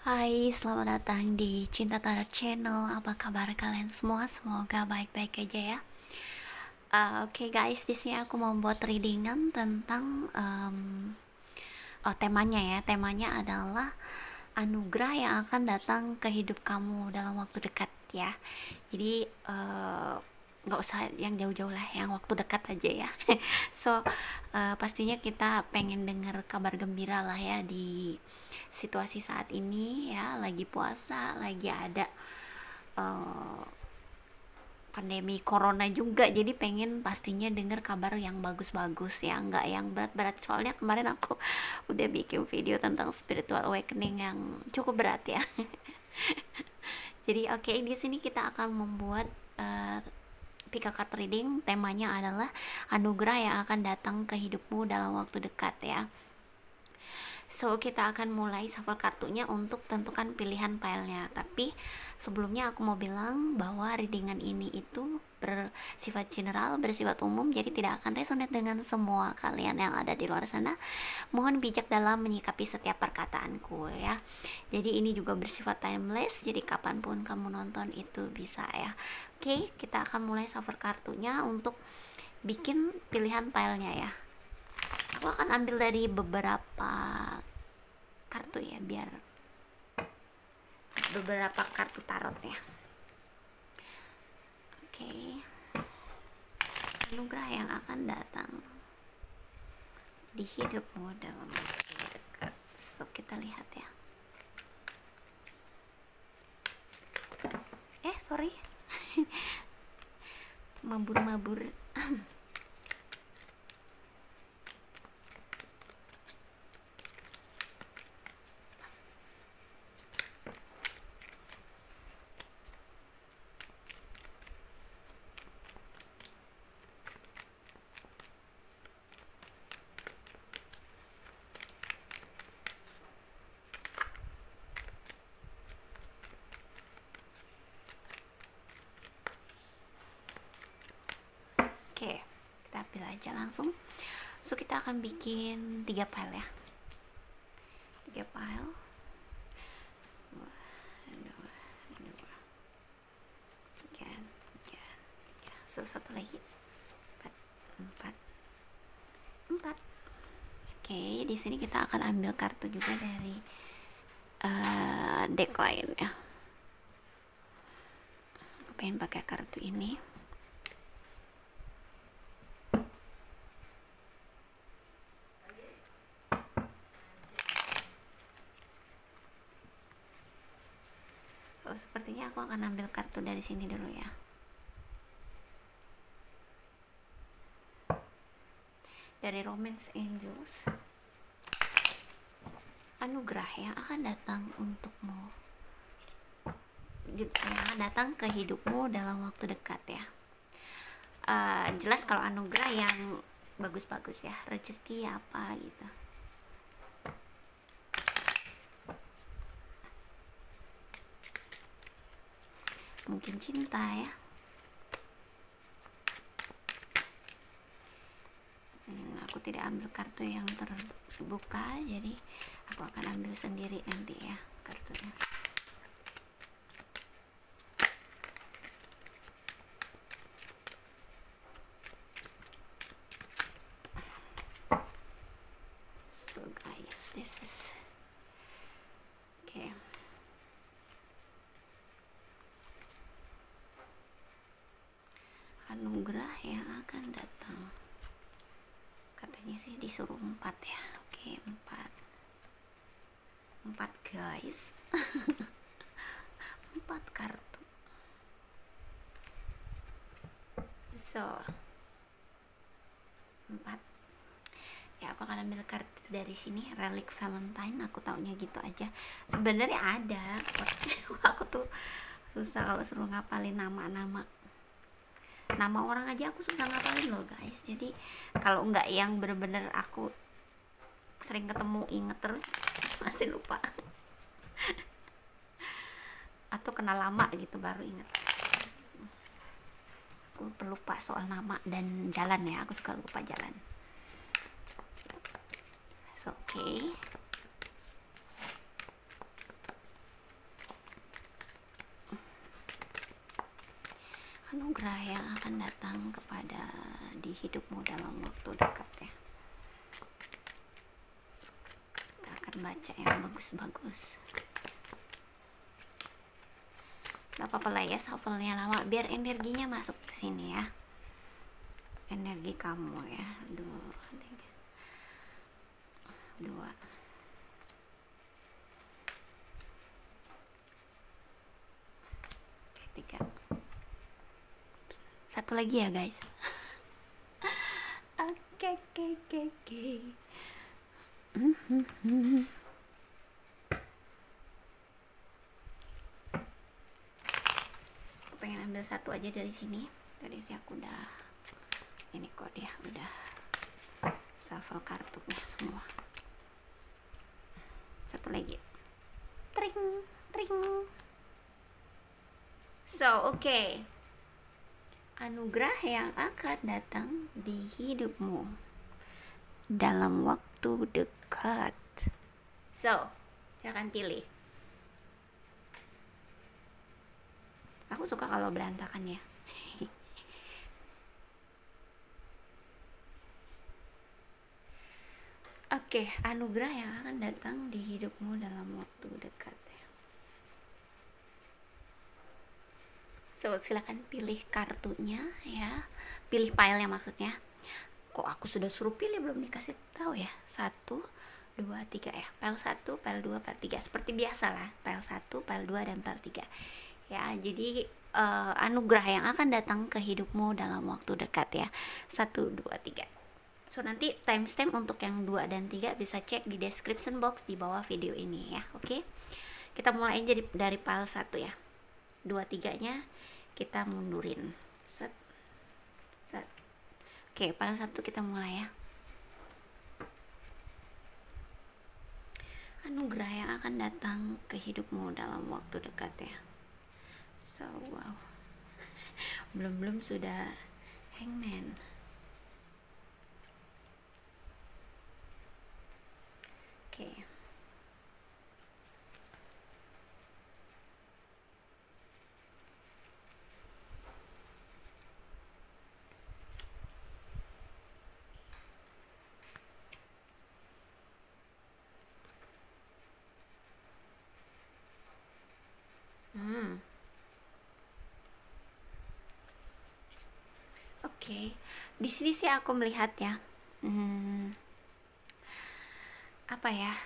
Hai, selamat datang di Cinta Tarot Channel. Apa kabar kalian semua? Semoga baik-baik aja ya. Oke guys, di sini aku mau buat readingan tentang temanya ya. Temanya adalah anugerah yang akan datang ke hidup kamu dalam waktu dekat ya. Jadi nggak usah yang jauh-jauh lah, yang waktu dekat aja ya. So pastinya kita pengen dengar kabar gembira lah ya di situasi saat ini ya, lagi puasa, lagi ada uh, pandemi corona juga, jadi pengen pastinya denger kabar yang bagus-bagus ya, nggak yang berat-berat. Soalnya kemarin aku udah bikin video tentang spiritual awakening yang cukup berat ya. Jadi oke, di sini kita akan membuat pick a card reading. Temanya adalah anugerah yang akan datang ke hidupmu dalam waktu dekat ya. So, kita akan mulai shuffle kartunya untuk tentukan pilihan filenya. Tapi sebelumnya aku mau bilang bahwa readingan ini itu bersifat general, bersifat umum, jadi tidak akan resonate dengan semua kalian yang ada di luar sana. Mohon bijak dalam menyikapi setiap perkataanku ya. Jadi ini juga bersifat timeless, jadi kapanpun kamu nonton itu bisa ya. Oke, kita akan mulai shuffle kartunya untuk bikin pilihan filenya ya. Aku akan ambil dari beberapa kartu ya, biar beberapa kartu tarot ya. Oke. Anugerah yang akan datang di hidupmu dalam waktu dekat. So, kita lihat ya. Sorry. Mabur-mabur. Oke, kita ambil aja langsung. So, kita akan bikin 3 file ya. 3 file. So, satu lagi. 4. Oke, di sini kita akan ambil kartu juga dari deck lain ya. Aku pengen pakai kartu ini. Sepertinya aku akan ambil kartu dari sini dulu ya. Dari Romance Angels. Anugerah yang akan datang untukmu, yang akan datang ke hidupmu dalam waktu dekat ya. Jelas kalau anugerah yang bagus-bagus ya, rezeki apa gitu. Mungkin cinta ya. Aku tidak ambil kartu yang terbuka, jadi aku akan ambil sendiri nanti ya kartunya. So guys, this is okay. Anugerah yang akan datang, katanya sih disuruh 4 ya. Oke, 4 guys. 4 kartu. So 4 ya, aku akan ambil kartu dari sini, Relic Valentine. Aku taunya gitu aja, sebenarnya ada. Aku tuh susah kalau suruh ngapalin nama orang aja, aku susah ngapalin loh guys. Jadi kalau nggak yang bener-bener aku sering ketemu inget terus, masih lupa. Atau kenal lama gitu baru inget. Aku pelupa soal nama dan jalan ya, aku suka lupa jalan. So, okay. anugerah yang akan datang kepada di hidupmu dalam waktu dekat ya. Kita akan baca yang bagus-bagus. Gak apa-apa lah ya shuffle-nya lama biar energinya masuk ke sini ya. Energi kamu ya. Dua, tiga, satu lagi ya guys. Oke. Aku pengen ambil satu aja dari sini. Tadi sih aku udah ini kok dia udah shuffle kartunya semua. Satu lagi. Tring. So, oke. Anugerah yang akan datang di hidupmu dalam waktu dekat. So, silakan pilih. Aku suka kalau berantakan ya. Oke, anugerah yang akan datang di hidupmu dalam waktu dekat. So, silakan pilih kartunya ya. Pilih pile-nya maksudnya. Kok aku sudah suruh pilih belum dikasih tahu ya. 1, 2, 3 ya. Pile 1, pile 2, pile 3. Seperti biasa lah. Pile 1, pile 2 dan pile 3. Ya, jadi anugerah yang akan datang ke hidupmu dalam waktu dekat ya. 1, 2, 3. So, nanti timestamp untuk yang 2 dan 3 bisa cek di description box di bawah video ini ya. Oke. Kita mulai aja dari pile 1 ya. 2, 3-nya kita mundurin. Set. Oke, pile 1 kita mulai ya. Anugerah yang akan datang ke hidupmu dalam waktu dekat ya. So, wow. Belum sudah Hangman. Oke. Oke. Di sini sih aku melihat ya. Apa ya?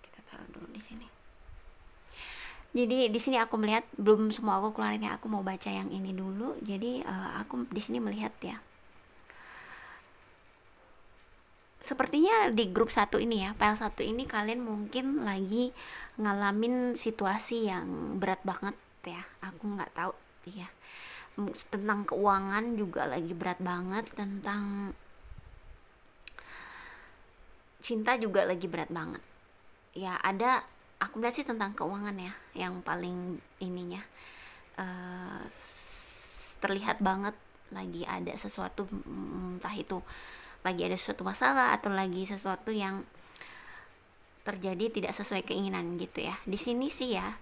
Kita taruh dulu di sini. Jadi di sini aku melihat belum semua aku keluarin ya. Aku mau baca yang ini dulu. Jadi aku di sini melihat ya. Sepertinya di grup 1 ini ya, file 1 ini kalian mungkin lagi ngalamin situasi yang berat banget ya. Aku nggak tahu ya. Tentang keuangan juga lagi berat banget, tentang cinta juga lagi berat banget. Ya, ada aku lihat sih tentang keuangan ya, yang paling ininya terlihat banget lagi ada sesuatu, entah itu lagi ada sesuatu masalah atau lagi sesuatu yang terjadi tidak sesuai keinginan gitu ya. Di sini sih ya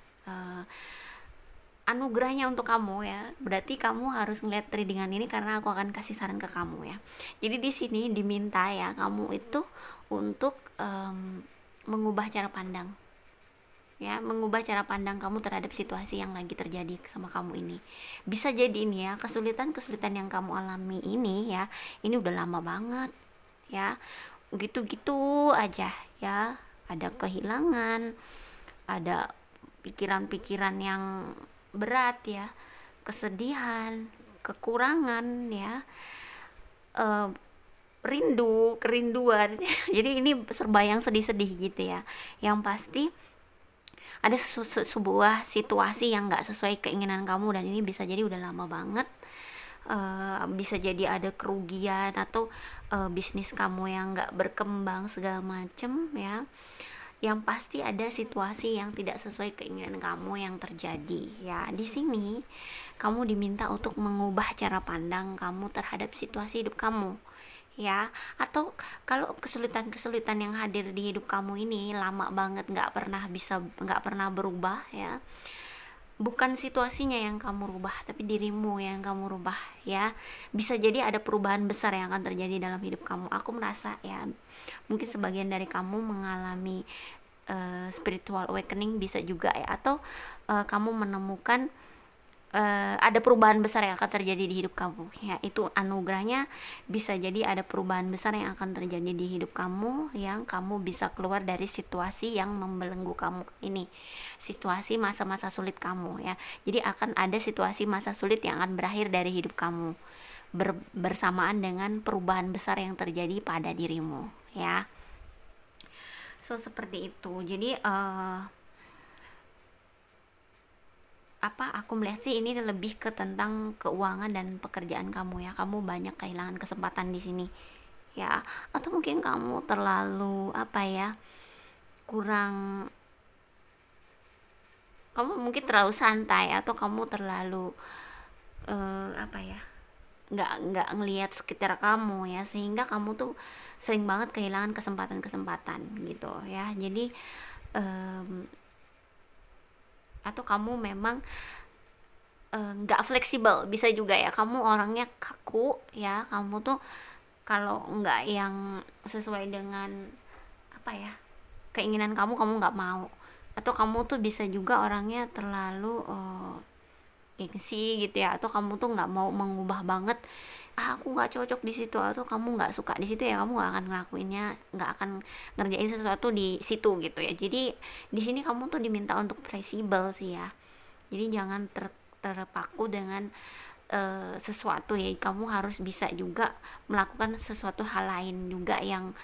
anugerahnya untuk kamu ya. Berarti kamu harus ngeliat readingan ini karena aku akan kasih saran ke kamu ya. Jadi di sini diminta ya kamu itu untuk mengubah cara pandang. Ya, mengubah cara pandang kamu terhadap situasi yang lagi terjadi sama kamu ini. Bisa jadi ini ya, kesulitan-kesulitan yang kamu alami ini ya, ini udah lama banget ya. Gitu-gitu aja ya. Ada kehilangan, ada pikiran-pikiran yang berat ya, kesedihan, kekurangan ya, kerinduan. Jadi ini serba yang sedih-sedih gitu ya. Yang pasti ada sebuah situasi yang gak sesuai keinginan kamu, dan ini bisa jadi udah lama banget. Bisa jadi ada kerugian atau bisnis kamu yang gak berkembang segala macem ya. Yang pasti ada situasi yang tidak sesuai keinginan kamu yang terjadi ya. Di sini kamu diminta untuk mengubah cara pandang kamu terhadap situasi hidup kamu ya. Atau kalau kesulitan-kesulitan yang hadir di hidup kamu ini lama banget nggak pernah berubah ya, bukan situasinya yang kamu rubah, tapi dirimu yang kamu rubah ya. Bisa jadi ada perubahan besar yang akan terjadi dalam hidup kamu. Aku merasa ya, mungkin sebagian dari kamu mengalami spiritual awakening, bisa juga ya, atau kamu menemukan ada perubahan besar yang akan terjadi di hidup kamu ya. Itu anugerahnya, bisa jadi ada perubahan besar yang akan terjadi di hidup kamu, yang kamu bisa keluar dari situasi yang membelenggu kamu ini, situasi masa-masa sulit kamu ya. Jadi akan ada situasi masa sulit yang akan berakhir dari hidup kamu bersamaan dengan perubahan besar yang terjadi pada dirimu ya. So seperti itu. Jadi aku melihat sih ini lebih ke tentang keuangan dan pekerjaan kamu ya. Kamu banyak kehilangan kesempatan di sini ya, atau mungkin kamu terlalu kurang, kamu mungkin terlalu santai, atau kamu terlalu nggak ngelihat sekitar kamu ya, sehingga kamu tuh sering banget kehilangan kesempatan-kesempatan gitu ya. Jadi atau kamu memang nggak fleksibel, bisa juga ya, kamu orangnya kaku ya. Kamu tuh kalau nggak yang sesuai dengan keinginan kamu nggak mau. Atau kamu tuh bisa juga orangnya terlalu gengsi gitu ya, atau kamu tuh nggak mau mengubah banget, aku nggak cocok di situ, atau kamu nggak suka di situ ya, kamu nggak akan ngelakuinnya, nggak akan ngerjain sesuatu di situ gitu ya. Jadi di sini kamu tuh diminta untuk fleksibel sih ya. Jadi jangan terpaku dengan sesuatu ya. Kamu harus bisa juga melakukan sesuatu hal lain juga yang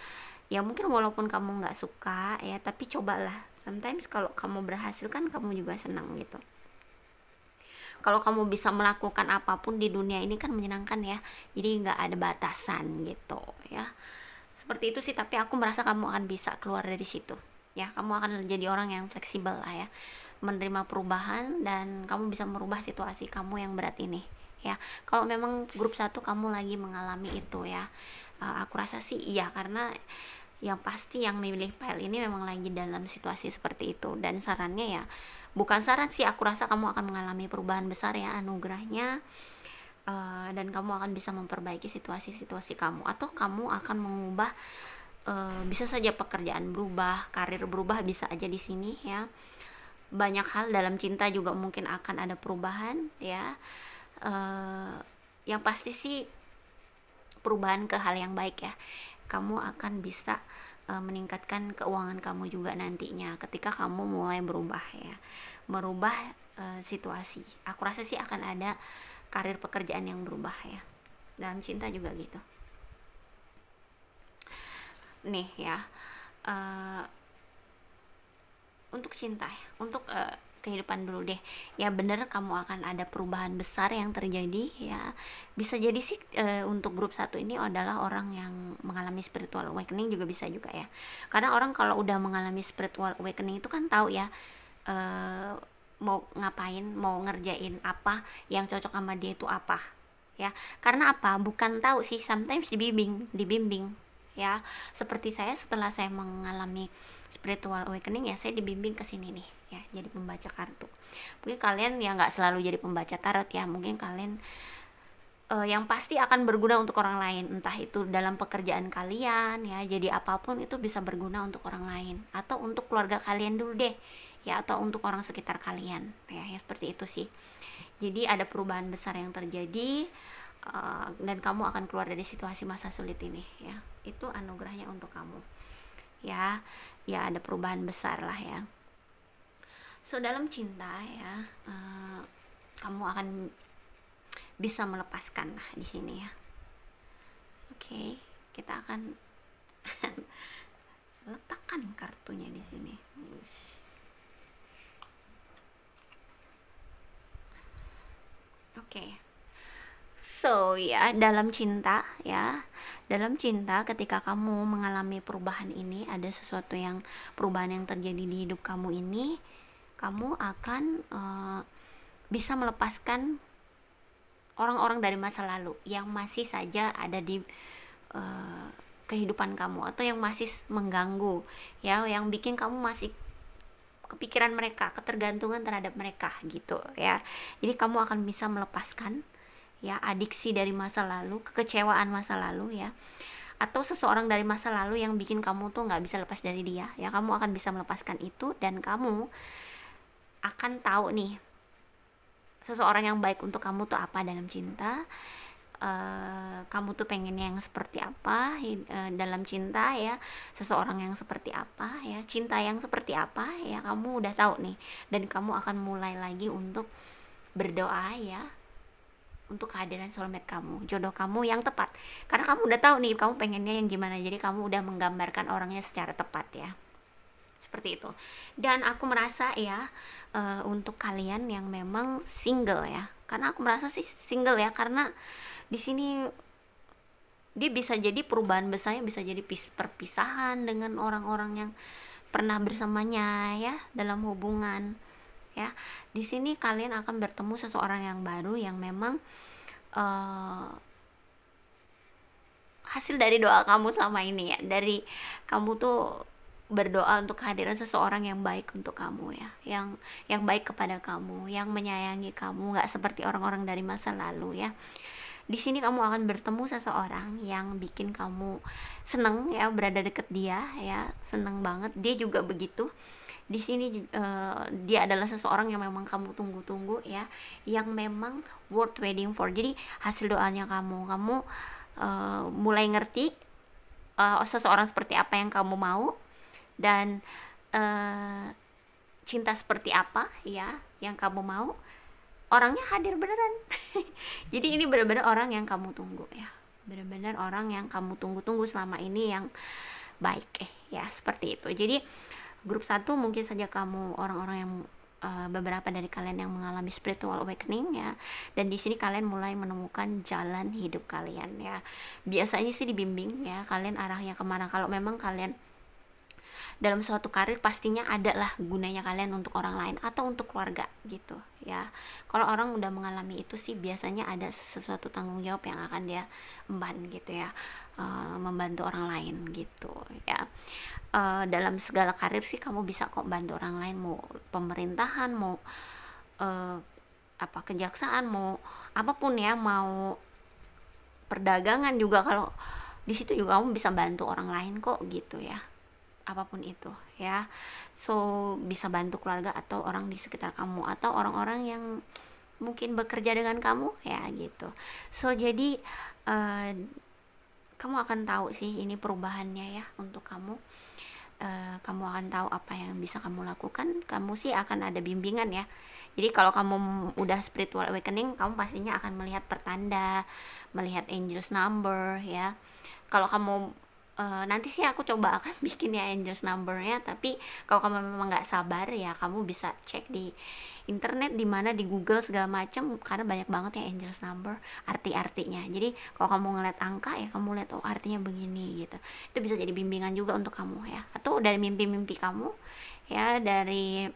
ya mungkin walaupun kamu nggak suka ya, tapi cobalah. Sometimes kalau kamu berhasil kan kamu juga senang gitu. Kalau kamu bisa melakukan apapun di dunia ini kan menyenangkan ya. Jadi nggak ada batasan gitu ya. Seperti itu sih. Tapi aku merasa kamu akan bisa keluar dari situ ya. Kamu akan jadi orang yang fleksibel lah ya, menerima perubahan, dan kamu bisa merubah situasi kamu yang berat ini ya. Kalau memang grup 1 kamu lagi mengalami itu ya, aku rasa sih iya, karena yang pasti yang memilih file ini memang lagi dalam situasi seperti itu. Dan sarannya ya, bukan saran sih, aku rasa kamu akan mengalami perubahan besar ya, anugerahnya, dan kamu akan bisa memperbaiki situasi-situasi kamu, atau kamu akan mengubah, bisa saja pekerjaan berubah, karir berubah, bisa aja di sini ya. Banyak hal dalam cinta juga mungkin akan ada perubahan ya. Yang pasti sih perubahan ke hal yang baik ya. Kamu akan bisa meningkatkan keuangan kamu juga nantinya ketika kamu mulai berubah ya, merubah situasi. Aku rasa sih akan ada karir pekerjaan yang berubah ya. Dalam cinta juga gitu nih ya. Untuk cinta ya, untuk kehidupan dulu deh ya. Bener, kamu akan ada perubahan besar yang terjadi ya. Bisa jadi sih untuk grup 1 ini adalah orang yang mengalami spiritual awakening, juga bisa juga ya. Karena orang kalau udah mengalami spiritual awakening itu kan tahu ya mau ngapain, mau ngerjain apa, yang cocok sama dia itu apa ya. Karena apa? Bukan tahu sih, sometimes dibimbing ya. Seperti saya, setelah saya mengalami spiritual awakening ya, saya dibimbing ke sini nih ya, jadi pembaca kartu. Mungkin kalian ya nggak selalu jadi pembaca tarot ya, mungkin kalian yang pasti akan berguna untuk orang lain, entah itu dalam pekerjaan kalian ya. Jadi apapun itu bisa berguna untuk orang lain, atau untuk keluarga kalian dulu deh ya, atau untuk orang sekitar kalian ya, seperti itu sih. Jadi ada perubahan besar yang terjadi, dan kamu akan keluar dari situasi masa sulit ini ya. Itu anugerahnya untuk kamu ya. Ya ada perubahan besar lah ya. So dalam cinta ya, kamu akan bisa melepaskan lah di sini ya. Oke, kita akan letakkan kartunya di sini. Oke. So ya, dalam cinta ya, dalam cinta ketika kamu mengalami perubahan ini, ada sesuatu yang perubahan yang terjadi di hidup kamu ini, kamu akan bisa melepaskan orang-orang dari masa lalu yang masih saja ada di kehidupan kamu, atau yang masih mengganggu ya, yang bikin kamu masih kepikiran mereka, ketergantungan terhadap mereka gitu ya. Jadi kamu akan bisa melepaskan ya adiksi dari masa lalu, kekecewaan masa lalu ya, atau seseorang dari masa lalu yang bikin kamu tuh nggak bisa lepas dari dia ya. Kamu akan bisa melepaskan itu, dan kamu akan tahu nih seseorang yang baik untuk kamu tuh apa dalam cinta. Kamu tuh pengennya yang seperti apa dalam cinta ya, seseorang yang seperti apa ya, cinta yang seperti apa ya, kamu udah tahu nih. Dan kamu akan mulai lagi untuk berdoa ya, untuk kehadiran soulmate kamu, jodoh kamu yang tepat, karena kamu udah tahu nih kamu pengennya yang gimana. Jadi kamu udah menggambarkan orangnya secara tepat ya, seperti itu. Dan aku merasa ya, untuk kalian yang memang single ya, karena aku merasa sih single ya, karena di sini dia bisa jadi perubahan besarnya, bisa jadi perpisahan dengan orang-orang yang pernah bersamanya ya dalam hubungan ya. Di sini kalian akan bertemu seseorang yang baru yang memang hasil dari doa kamu selama ini ya, dari kamu tuh berdoa untuk kehadiran seseorang yang baik untuk kamu ya, yang baik kepada kamu, yang menyayangi kamu, nggak seperti orang-orang dari masa lalu ya. Di sini kamu akan bertemu seseorang yang bikin kamu seneng ya, berada deket dia ya, seneng banget. Dia juga begitu. Di sini dia adalah seseorang yang memang kamu tunggu-tunggu ya, yang memang worth waiting for. Jadi hasil doanya kamu mulai ngerti seseorang seperti apa yang kamu mau, dan cinta seperti apa ya yang kamu mau. Orangnya hadir beneran. Jadi ini benar-benar orang yang kamu tunggu ya, benar-benar orang yang kamu tunggu-tunggu selama ini, yang baik ya, seperti itu. Jadi grup 1 mungkin saja kamu orang-orang yang beberapa dari kalian yang mengalami spiritual awakening ya, dan di sini kalian mulai menemukan jalan hidup kalian ya. Biasanya sih dibimbing ya, kalian arahnya kemana. Kalau memang kalian dalam suatu karir, pastinya ada lah gunanya kalian untuk orang lain atau untuk keluarga gitu ya. Kalau orang udah mengalami itu sih biasanya ada sesuatu tanggung jawab yang akan dia emban gitu ya, membantu orang lain gitu ya. Dalam segala karir sih kamu bisa kok bantu orang lain, mau pemerintahan, mau kejaksaan, mau apapun ya, mau perdagangan juga. Kalau di situ juga kamu bisa bantu orang lain kok gitu ya, apapun itu ya. So bisa bantu keluarga atau orang di sekitar kamu, atau orang-orang yang mungkin bekerja dengan kamu ya gitu. So jadi kamu akan tahu sih ini perubahannya ya untuk kamu. Kamu akan tahu apa yang bisa kamu lakukan. Kamu sih akan ada bimbingan ya. Jadi kalau kamu udah spiritual awakening, kamu pastinya akan melihat pertanda, melihat angels number ya. Kalau kamu nanti sih aku coba akan bikin ya angels numbernya, tapi kalau kamu memang nggak sabar ya, kamu bisa cek di internet, di mana, di Google segala macam, karena banyak banget ya angels number, arti-artinya. Jadi kalau kamu ngeliat angka ya, kamu lihat oh artinya begini gitu. Itu bisa jadi bimbingan juga untuk kamu ya, atau dari mimpi-mimpi kamu ya, dari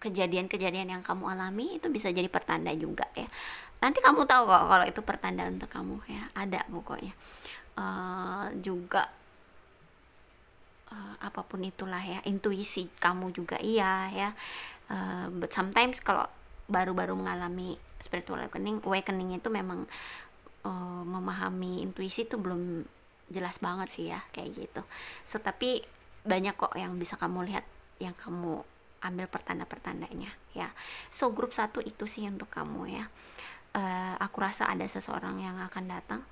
kejadian-kejadian yang kamu alami, itu bisa jadi pertanda juga ya. Nanti kamu tahu kok kalau itu pertanda untuk kamu ya, ada pokoknya. Juga apapun itulah ya, intuisi kamu juga iya ya. But sometimes kalau baru-baru mengalami spiritual awakening itu memang memahami intuisi itu belum jelas banget sih ya, kayak gitu. So tapi banyak kok yang bisa kamu lihat, yang kamu ambil pertanda-pertandanya ya. So grup 1 itu sih untuk kamu ya. Aku rasa ada seseorang yang akan datang,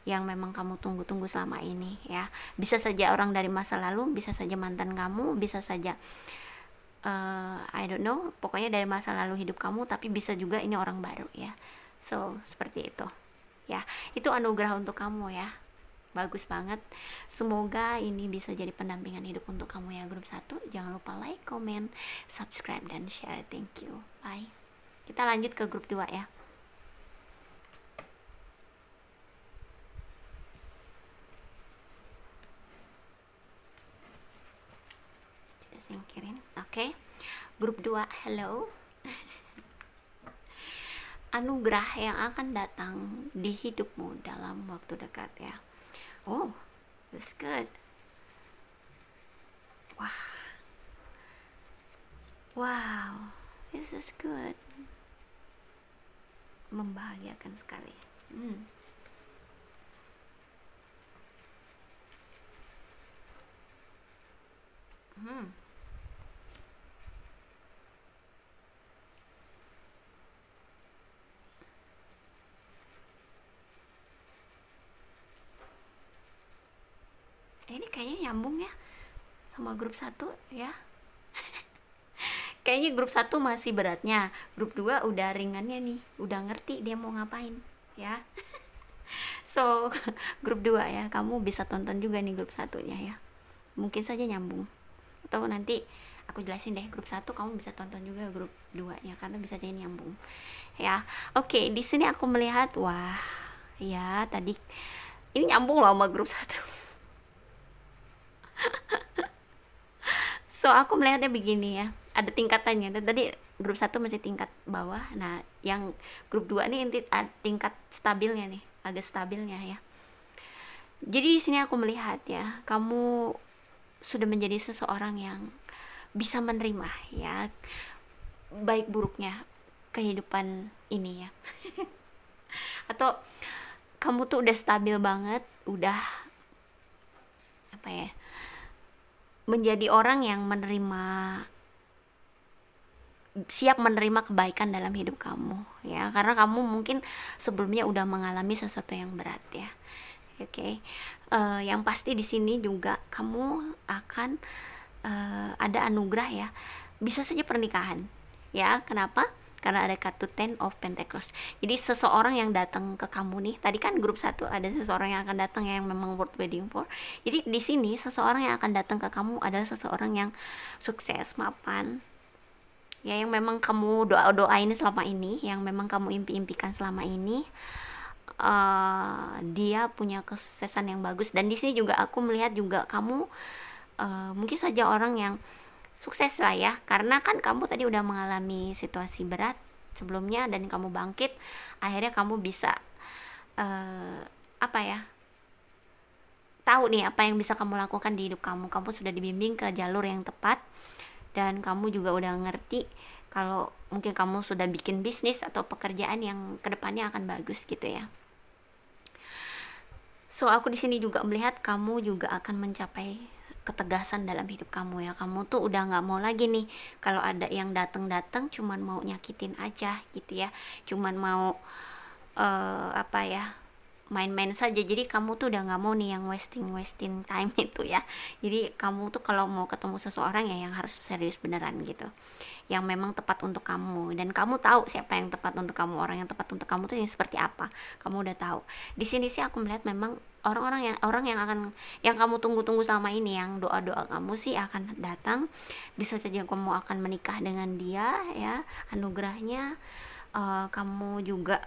yang memang kamu tunggu-tunggu selama ini ya. Bisa saja orang dari masa lalu, bisa saja mantan kamu, bisa saja I don't know, pokoknya dari masa lalu hidup kamu, tapi bisa juga ini orang baru ya. So seperti itu ya. Itu anugerah untuk kamu ya, bagus banget. Semoga ini bisa jadi pendampingan hidup untuk kamu ya grup 1. Jangan lupa like, comment, subscribe, dan share. Thank you, bye. Kita lanjut ke grup 2 ya. Kita singkirin. Oke. Grup 2, hello. Anugerah yang akan datang di hidupmu dalam waktu dekat ya. Oh, That's good. Wah, wow, this is good. Membahagiakan sekali. Hmm. Hmm. Ini kayaknya nyambung ya sama grup satu ya. Kayaknya grup satu masih beratnya, grup 2 udah ringannya nih, udah ngerti dia mau ngapain ya. So, grup 2 ya, kamu bisa tonton juga nih grup satunya ya. Mungkin saja nyambung. Atau nanti aku jelasin deh grup satu, kamu bisa tonton juga grup 2 nya karena bisa jadi nyambung. Ya. Oke, di sini aku melihat wah, ya tadi ini nyambung loh sama grup satu. So, aku melihatnya begini ya. Ada tingkatannya. Tadi grup satu masih tingkat bawah. Nah, yang grup 2 nih tingkat stabilnya nih, agak stabilnya ya. Jadi di sini aku melihat ya, kamu sudah menjadi seseorang yang bisa menerima ya baik buruknya kehidupan ini ya. Atau kamu tuh udah stabil banget, udah apa ya? Menjadi orang yang siap menerima kebaikan dalam hidup kamu ya, karena kamu mungkin sebelumnya udah mengalami sesuatu yang berat ya. Oke. Yang pasti di sini juga kamu akan ada anugerah ya, bisa saja pernikahan ya. Kenapa? Karena ada kartu Ten of Pentacles. Jadi seseorang yang datang ke kamu nih, tadi kan grup satu ada seseorang yang akan datang yang memang worth waiting for. Jadi di sini seseorang yang akan datang ke kamu adalah seseorang yang sukses, mapan ya, yang memang kamu doain selama ini, yang memang kamu impikan selama ini. Dia punya kesuksesan yang bagus. Dan di sini juga aku melihat juga kamu mungkin saja orang yang sukses lah ya, karena kan kamu tadi udah mengalami situasi berat sebelumnya dan kamu bangkit, akhirnya kamu bisa apa ya, tahu nih apa yang bisa kamu lakukan di hidup kamu. Kamu sudah dibimbing ke jalur yang tepat dan kamu juga udah ngerti kalau mungkin kamu sudah bikin bisnis atau pekerjaan yang kedepannya akan bagus gitu ya. So, aku di sini juga melihat kamu juga akan mencapai ketegasan dalam hidup kamu ya. Kamu tuh udah nggak mau lagi nih kalau ada yang datang cuman mau nyakitin aja gitu ya, cuman mau apa ya, main-main saja. Jadi kamu tuh udah nggak mau nih yang wasting time itu ya. Jadi kamu tuh kalau mau ketemu seseorang ya yang harus serius beneran gitu, yang memang tepat untuk kamu, dan kamu tahu siapa yang tepat untuk kamu, orang yang tepat untuk kamu tuh yang seperti apa, kamu udah tahu. Di sini sih aku melihat memang orang yang akan, yang kamu tunggu-tunggu sama ini, yang doa-doa kamu sih akan datang. Bisa saja kamu akan menikah dengan dia ya, anugerahnya. Kamu juga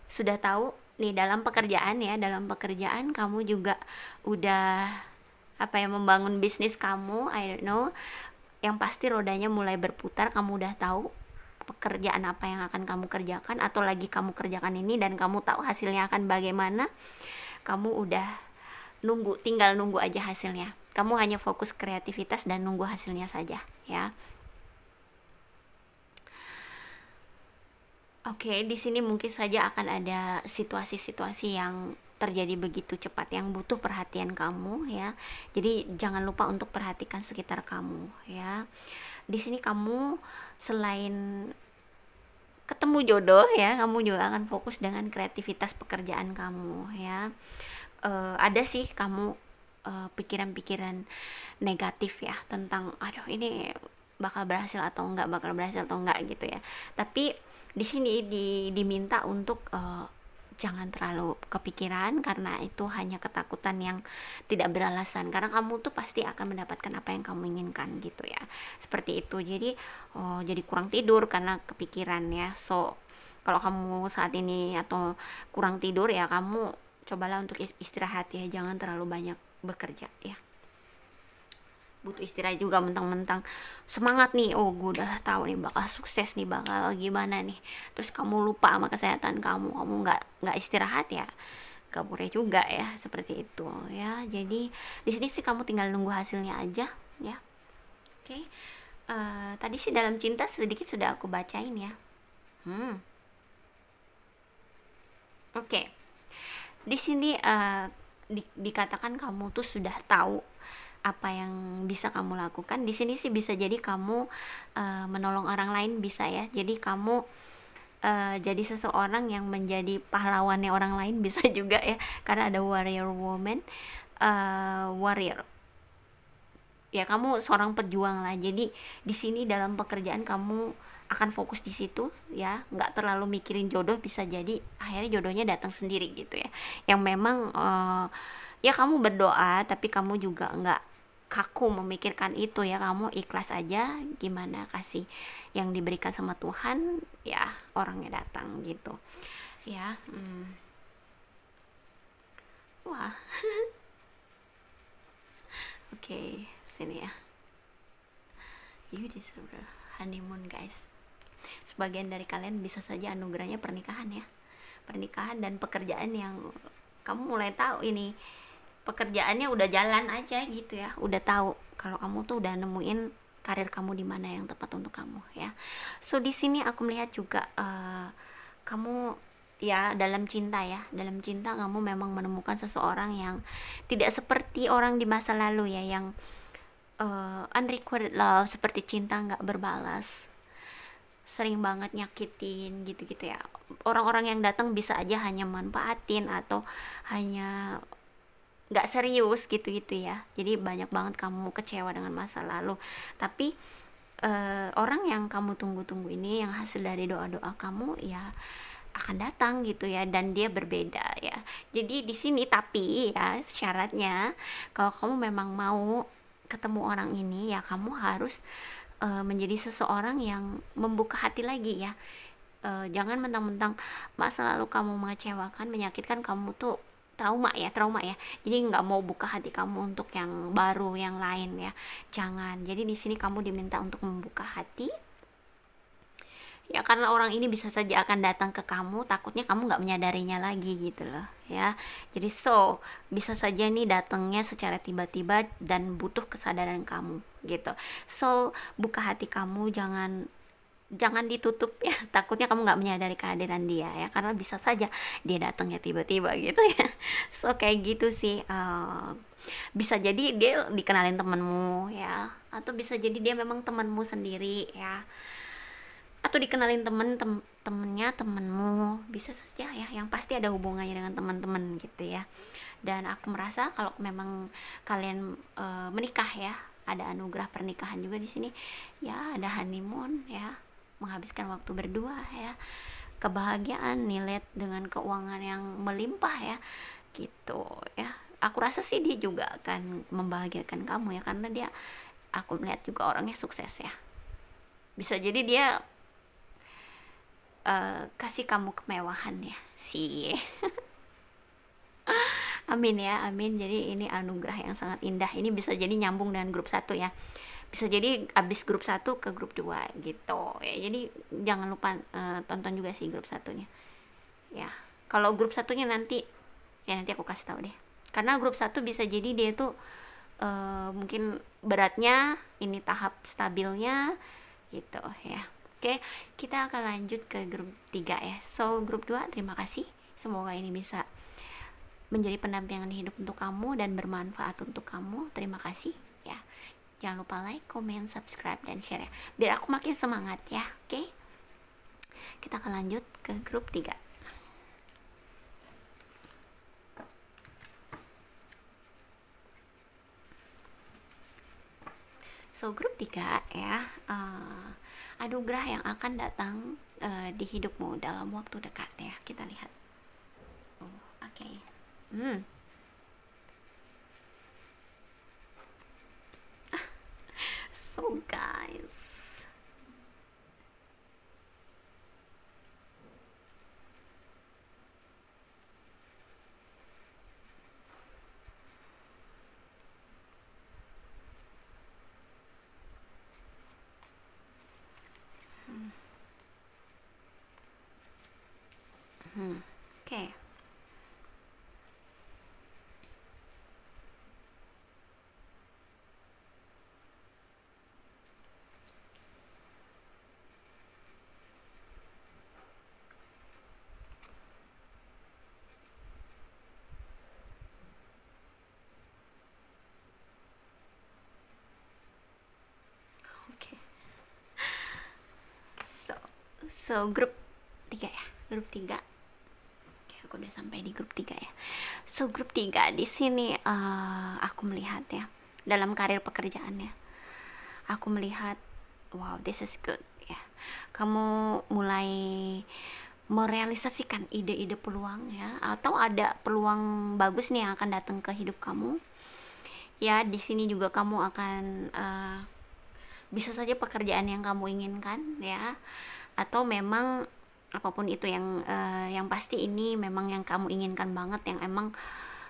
sudah tahu nih dalam pekerjaan ya, dalam pekerjaan kamu juga udah apa ya, membangun bisnis kamu, I don't know, yang pasti rodanya mulai berputar. Kamu udah tahu pekerjaan apa yang akan kamu kerjakan atau lagi kamu kerjakan ini, dan kamu tahu hasilnya akan bagaimana. Kamu udah tinggal nunggu aja hasilnya. Kamu hanya fokus kreativitas dan nunggu hasilnya saja ya. Oke, di sini mungkin saja akan ada situasi-situasi yang terjadi begitu cepat yang butuh perhatian kamu ya. Jadi jangan lupa untuk perhatikan sekitar kamu ya. Di sini kamu selain ketemu jodoh ya, kamu juga akan fokus dengan kreativitas pekerjaan kamu ya. Ada sih kamu pikiran-pikiran negatif ya tentang aduh ini bakal berhasil atau enggak, gitu ya. Tapi di sini diminta untuk jangan terlalu kepikiran, karena itu hanya ketakutan yang tidak beralasan, karena kamu tuh pasti akan mendapatkan apa yang kamu inginkan gitu ya, seperti itu. Jadi kurang tidur karena kepikiran ya. So, kalau kamu saat ini atau kurang tidur ya, kamu cobalah untuk istirahat ya, jangan terlalu banyak bekerja ya. Butuh istirahat juga, mentang-mentang semangat nih, oh gue udah tahu nih bakal sukses nih, bakal gimana nih, terus kamu lupa sama kesehatan kamu nggak istirahat ya, berkabutnya juga ya, seperti itu ya. Jadi di sini sih kamu tinggal nunggu hasilnya aja ya. Oke. Tadi sih dalam cinta sedikit sudah aku bacain ya. Oke. Di sini dikatakan kamu tuh sudah tahu apa yang bisa kamu lakukan. Di sini sih bisa jadi kamu menolong orang lain, bisa ya. Jadi kamu jadi seseorang yang menjadi pahlawannya orang lain, bisa juga ya, karena ada warrior woman, warrior ya, kamu seorang pejuang lah. Jadi di sini dalam pekerjaan kamu akan fokus di situ ya, nggak terlalu mikirin jodoh. Bisa jadi akhirnya jodohnya datang sendiri gitu ya, yang memang ya kamu berdoa tapi kamu juga nggak kaku memikirkan itu ya, kamu ikhlas aja, gimana kasih yang diberikan sama Tuhan ya, orangnya datang gitu ya. Wah. Oke, sini ya. You deserve honeymoon guys. Sebagian dari kalian bisa saja anugerahnya pernikahan ya, pernikahan dan pekerjaan yang kamu mulai tahu ini pekerjaannya udah jalan aja gitu ya, udah tahu kalau kamu tuh udah nemuin karir kamu di mana yang tepat untuk kamu ya. So di sini aku melihat juga kamu ya dalam cinta ya, dalam cinta kamu memang menemukan seseorang yang tidak seperti orang di masa lalu ya, yang unrequited love, seperti cinta nggak berbalas, sering banget nyakitin gitu-gitu ya. Orang-orang yang datang bisa aja hanya manfaatin atau hanya nggak serius gitu-gitu ya. Jadi banyak banget kamu kecewa dengan masa lalu. Tapi orang yang kamu tunggu-tunggu ini, yang hasil dari doa-doa kamu ya akan datang gitu ya, dan dia berbeda ya. Jadi di sini tapi ya syaratnya, kalau kamu memang mau ketemu orang ini ya, kamu harus menjadi seseorang yang membuka hati lagi ya. Jangan mentang-mentang masa lalu kamu mengecewakan, menyakitkan, kamu tuh trauma ya, jadi nggak mau buka hati kamu untuk yang baru, yang lain ya, jangan. Jadi di sini kamu diminta untuk membuka hati ya, karena orang ini bisa saja akan datang ke kamu, takutnya kamu nggak menyadarinya lagi gitu loh ya. Jadi bisa saja nih datangnya secara tiba-tiba dan butuh kesadaran kamu gitu. Buka hati kamu, jangan ditutup ya, takutnya kamu nggak menyadari kehadiran dia ya, karena bisa saja dia datangnya tiba-tiba gitu ya. Kayak gitu sih. Bisa jadi dia dikenalin temenmu ya, atau bisa jadi dia memang temenmu sendiri ya, atau dikenalin temennya temenmu, bisa saja ya, yang pasti ada hubungannya dengan teman-teman gitu ya. Dan aku merasa kalau memang kalian menikah ya, ada anugerah pernikahan juga di sini ya, ada honeymoon ya, menghabiskan waktu berdua ya, kebahagiaan nih, lihat dengan keuangan yang melimpah ya gitu ya. Aku rasa sih dia juga akan membahagiakan kamu ya, karena dia, aku melihat juga orangnya sukses ya. Bisa jadi dia kasih kamu kemewahan ya sih. Amin ya, amin. Jadi ini anugerah yang sangat indah. Ini bisa jadi nyambung dengan grup 1 ya, bisa jadi abis grup 1 ke grup 2 gitu ya. Jadi jangan lupa tonton juga sih grup 1-nya ya. Kalau grup 1-nya nanti aku kasih tahu deh, karena grup 1 bisa jadi dia tuh mungkin beratnya, ini tahap stabilnya gitu ya. Oke, kita akan lanjut ke grup 3 ya. Grup 2, terima kasih. Semoga ini bisa menjadi pendampingan hidup untuk kamu dan bermanfaat untuk kamu. Terima kasih ya. Jangan lupa like, comment, subscribe, dan share ya, biar aku makin semangat ya. Oke, kita akan lanjut ke grup 3. Grup 3 ya, anugerah yang akan datang di hidupmu dalam waktu dekat ya. Kita lihat. Oke. Guys, oke. So grup 3 ya, grup 3. Oke, aku udah sampai di grup 3 ya. So grup 3 di sini aku melihat ya, dalam karir pekerjaannya, aku melihat wow, this is good ya. Kamu mulai merealisasikan ide-ide peluang ya, atau ada peluang bagus nih yang akan datang ke hidup kamu. Ya, di sini juga kamu akan bisa saja pekerjaan yang kamu inginkan ya, atau memang apapun itu yang pasti ini memang yang kamu inginkan banget, yang emang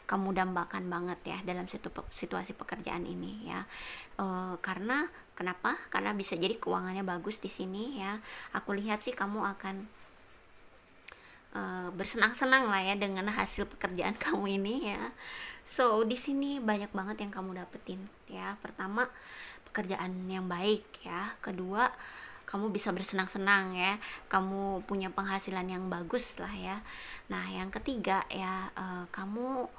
kamu dambakan banget ya dalam situasi pekerjaan ini ya. Karena kenapa? Karena bisa jadi keuangannya bagus di sini ya. Aku lihat sih kamu akan bersenang-senang lah ya dengan hasil pekerjaan kamu ini ya. So di sini banyak banget yang kamu dapetin ya. Pertama, pekerjaan yang baik ya. Kedua, kamu bisa bersenang-senang ya. Kamu punya penghasilan yang bagus lah ya. Nah yang ketiga ya, kamu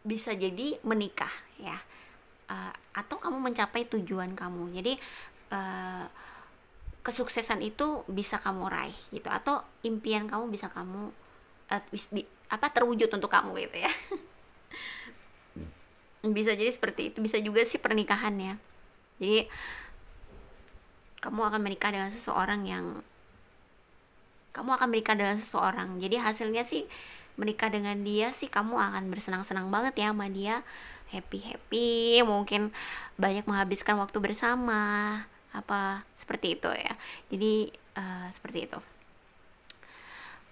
bisa jadi menikah ya, atau kamu mencapai tujuan kamu. Jadi kesuksesan itu bisa kamu raih gitu, atau impian kamu bisa kamu terwujud untuk kamu gitu ya. Bisa jadi seperti itu. Bisa juga sih pernikahan ya. Jadi kamu akan menikah dengan seseorang jadi hasilnya sih menikah dengan dia sih kamu akan bersenang-senang banget ya sama dia, happy mungkin banyak menghabiskan waktu bersama, apa seperti itu ya. Jadi seperti itu.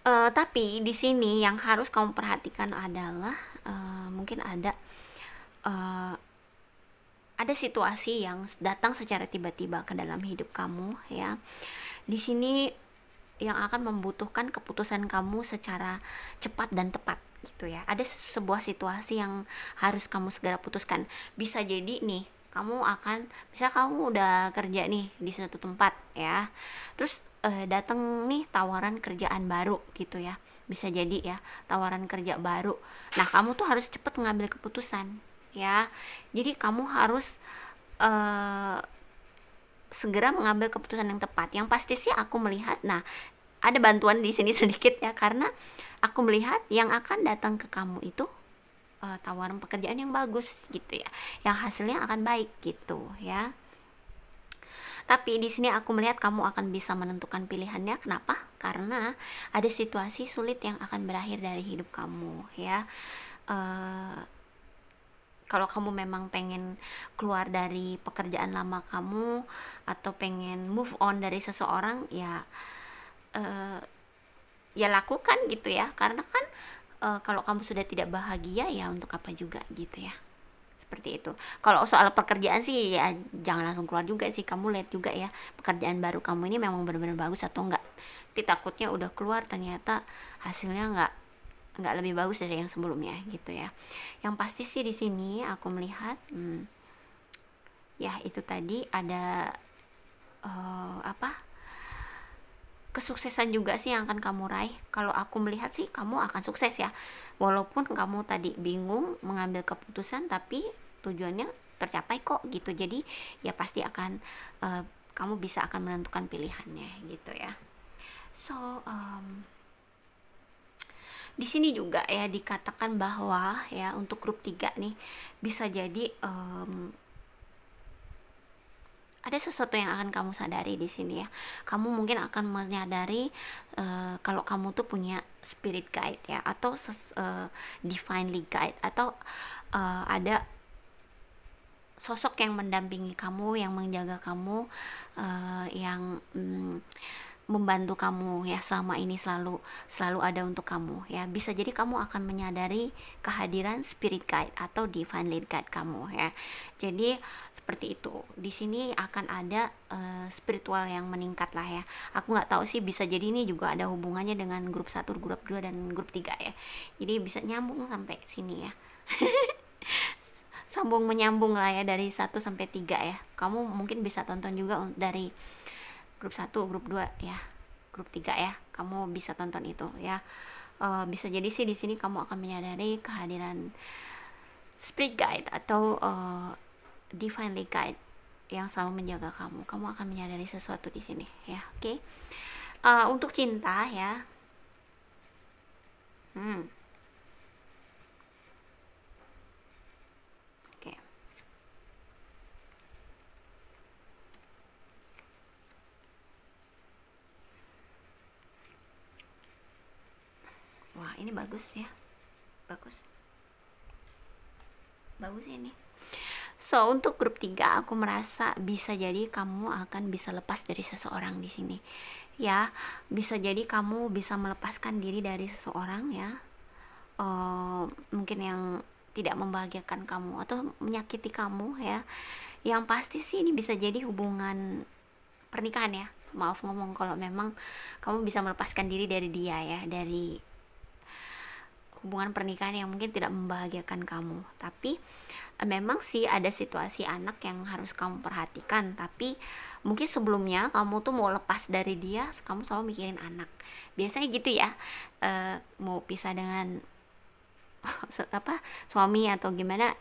Tapi di sini yang harus kamu perhatikan adalah mungkin ada situasi yang datang secara tiba-tiba ke dalam hidup kamu ya. Di sini yang akan membutuhkan keputusan kamu secara cepat dan tepat gitu ya. Ada sebuah situasi yang harus kamu segera putuskan. Bisa jadi nih, kamu udah kerja nih di suatu tempat ya. Terus datang nih tawaran kerjaan baru gitu ya. Bisa jadi ya, tawaran kerja baru. Nah, kamu tuh harus cepat mengambil keputusan ya. Jadi kamu harus segera mengambil keputusan yang tepat. Yang pasti sih aku melihat, nah ada bantuan di sini sedikit ya, karena aku melihat yang akan datang ke kamu itu tawaran pekerjaan yang bagus gitu ya, yang hasilnya akan baik gitu ya. Tapi di sini aku melihat kamu akan bisa menentukan pilihannya. Kenapa? Karena ada situasi sulit yang akan berakhir dari hidup kamu ya. Kalau kamu memang pengen keluar dari pekerjaan lama kamu, atau pengen move on dari seseorang ya, ya lakukan gitu ya. Karena kan kalau kamu sudah tidak bahagia ya untuk apa juga gitu ya. Seperti itu. Kalau soal pekerjaan sih ya jangan langsung keluar juga sih. Kamu lihat juga ya, pekerjaan baru kamu ini memang benar-benar bagus atau enggak. Tapi takutnya udah keluar ternyata hasilnya enggak lebih bagus dari yang sebelumnya gitu ya. Yang pasti sih di sini aku melihat ya itu tadi ada kesuksesan juga sih yang akan kamu raih. Kalau aku melihat sih kamu akan sukses ya. Walaupun kamu tadi bingung mengambil keputusan, tapi tujuannya tercapai kok gitu. Jadi ya pasti akan kamu bisa akan menentukan pilihannya gitu ya. So di sini juga ya dikatakan bahwa ya untuk grup 3 nih bisa jadi ada sesuatu yang akan kamu sadari di sini ya. Kamu mungkin akan menyadari kalau kamu tuh punya spirit guide ya, atau divinely guide, atau ada sosok yang mendampingi kamu, yang menjaga kamu, yang membantu kamu ya selama ini, selalu ada untuk kamu ya. Bisa jadi kamu akan menyadari kehadiran spirit guide atau divine lead guide kamu ya. Jadi seperti itu. Di sini akan ada spiritual yang meningkat lah ya. Aku nggak tahu sih, bisa jadi ini juga ada hubungannya dengan grup 1, grup 2 dan grup 3 ya. Jadi bisa nyambung sampai sini ya. Sambung menyambung lah ya dari 1 sampai 3 ya. Kamu mungkin bisa tonton juga dari grup 1, grup 2 ya, grup 3 ya. Kamu bisa tonton itu ya. Bisa jadi sih di sini kamu akan menyadari kehadiran spirit guide atau divinely guide yang selalu menjaga kamu. Kamu akan menyadari sesuatu di sini ya. Oke. Untuk cinta ya. Oke. Wah, ini bagus ya. Bagus ini. So, untuk grup 3 aku merasa bisa jadi kamu akan bisa lepas dari seseorang di sini. Ya, bisa jadi kamu bisa melepaskan diri dari seseorang ya. Mungkin yang tidak membahagiakan kamu atau menyakiti kamu ya. Yang pasti sih ini bisa jadi hubungan pernikahan ya. Maaf ngomong kalau memang kamu bisa melepaskan diri dari dia ya, dari hubungan pernikahan yang mungkin tidak membahagiakan kamu. Tapi memang sih ada situasi anak yang harus kamu perhatikan, tapi mungkin sebelumnya kamu tuh mau lepas dari dia, kamu selalu mikirin anak. Biasanya gitu ya. Mau pisah dengan suami atau gimana,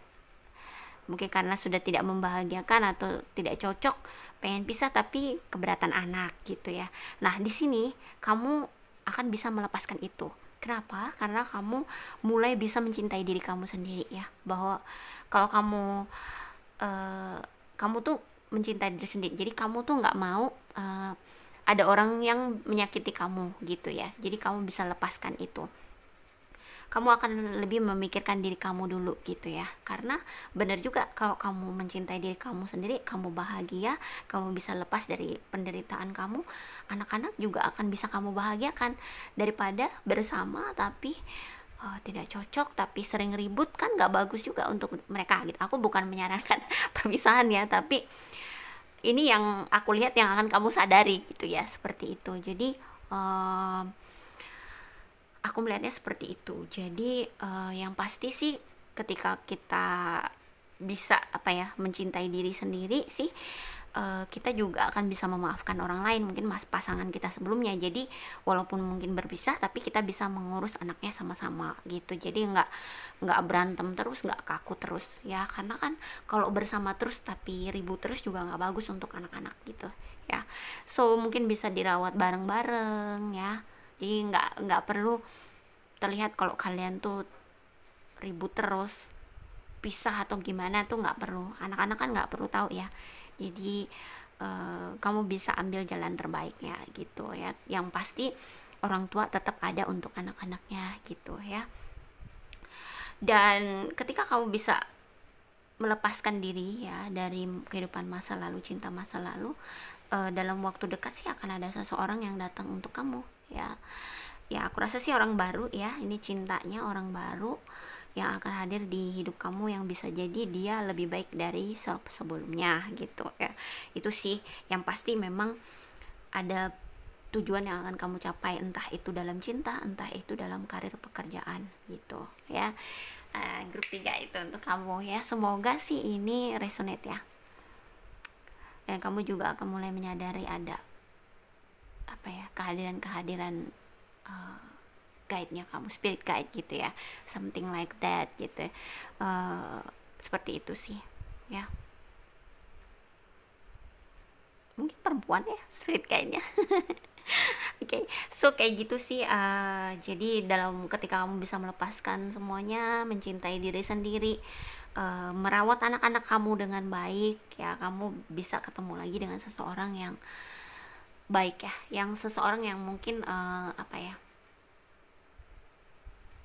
mungkin karena sudah tidak membahagiakan atau tidak cocok, pengen pisah tapi keberatan anak gitu ya. Nah, di sini kamu akan bisa melepaskan itu. Kenapa? Karena kamu mulai bisa mencintai diri kamu sendiri ya. Bahwa kalau kamu tuh mencintai diri sendiri, jadi kamu tuh nggak mau ada orang yang menyakiti kamu gitu ya. Jadi kamu bisa lepaskan itu. Kamu akan lebih memikirkan diri kamu dulu gitu ya. Karena benar juga, kalau kamu mencintai diri kamu sendiri, kamu bahagia, kamu bisa lepas dari penderitaan kamu, anak-anak juga akan bisa kamu bahagiakan. Daripada bersama tapi tidak cocok, tapi sering ribut, kan gak bagus juga untuk mereka gitu. Aku bukan menyarankan perpisahan ya, tapi ini yang aku lihat yang akan kamu sadari gitu ya, seperti itu. Jadi aku melihatnya seperti itu. Jadi yang pasti sih ketika kita bisa mencintai diri sendiri sih, kita juga akan bisa memaafkan orang lain, mungkin pasangan kita sebelumnya. Jadi walaupun mungkin berpisah, tapi kita bisa mengurus anaknya sama-sama gitu. Jadi nggak berantem terus, nggak kaku terus ya. Karena kan kalau bersama terus tapi ribut terus juga nggak bagus untuk anak-anak gitu ya. So mungkin bisa dirawat bareng-bareng ya. Jadi nggak perlu terlihat kalau kalian tuh ribut terus, pisah atau gimana tuh nggak perlu. Anak-anak kan nggak perlu tahu ya. Jadi kamu bisa ambil jalan terbaiknya gitu ya. Yang pasti orang tua tetap ada untuk anak-anaknya gitu ya. Dan ketika kamu bisa melepaskan diri ya dari kehidupan masa lalu, cinta masa lalu, dalam waktu dekat sih akan ada seseorang yang datang untuk kamu ya. Ya aku rasa sih orang baru ya, ini cintanya orang baru yang akan hadir di hidup kamu, yang bisa jadi dia lebih baik dari sebelumnya gitu ya. Itu sih yang pasti. Memang ada tujuan yang akan kamu capai, entah itu dalam cinta, entah itu dalam karir pekerjaan gitu ya. Grup 3 itu untuk kamu ya. Semoga sih ini resonate ya. Dan kamu juga akan mulai menyadari ada kehadiran guide-nya kamu, spirit guide gitu ya, something like that gitu. Seperti itu sih ya. Mungkin perempuan ya spirit guide-nya. Oke, so kayak gitu sih. Jadi ketika kamu bisa melepaskan semuanya, mencintai diri sendiri, merawat anak-anak kamu dengan baik ya, kamu bisa ketemu lagi dengan seseorang yang baik ya, yang seseorang yang mungkin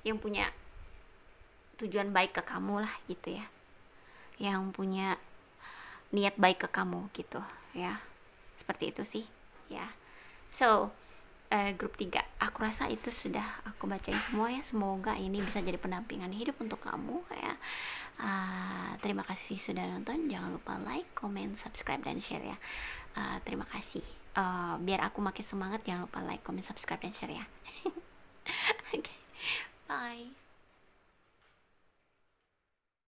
yang punya tujuan baik ke kamu lah gitu ya, yang punya niat baik ke kamu gitu ya. Seperti itu sih ya. So grup 3 aku rasa itu sudah aku bacain semua ya. Semoga ini bisa jadi pendampingan hidup untuk kamu ya. Terima kasih sudah nonton. Jangan lupa like, comment, subscribe, dan share ya. Terima kasih. Biar aku makin semangat, jangan lupa like, comment, subscribe, dan share ya. Okay. Bye.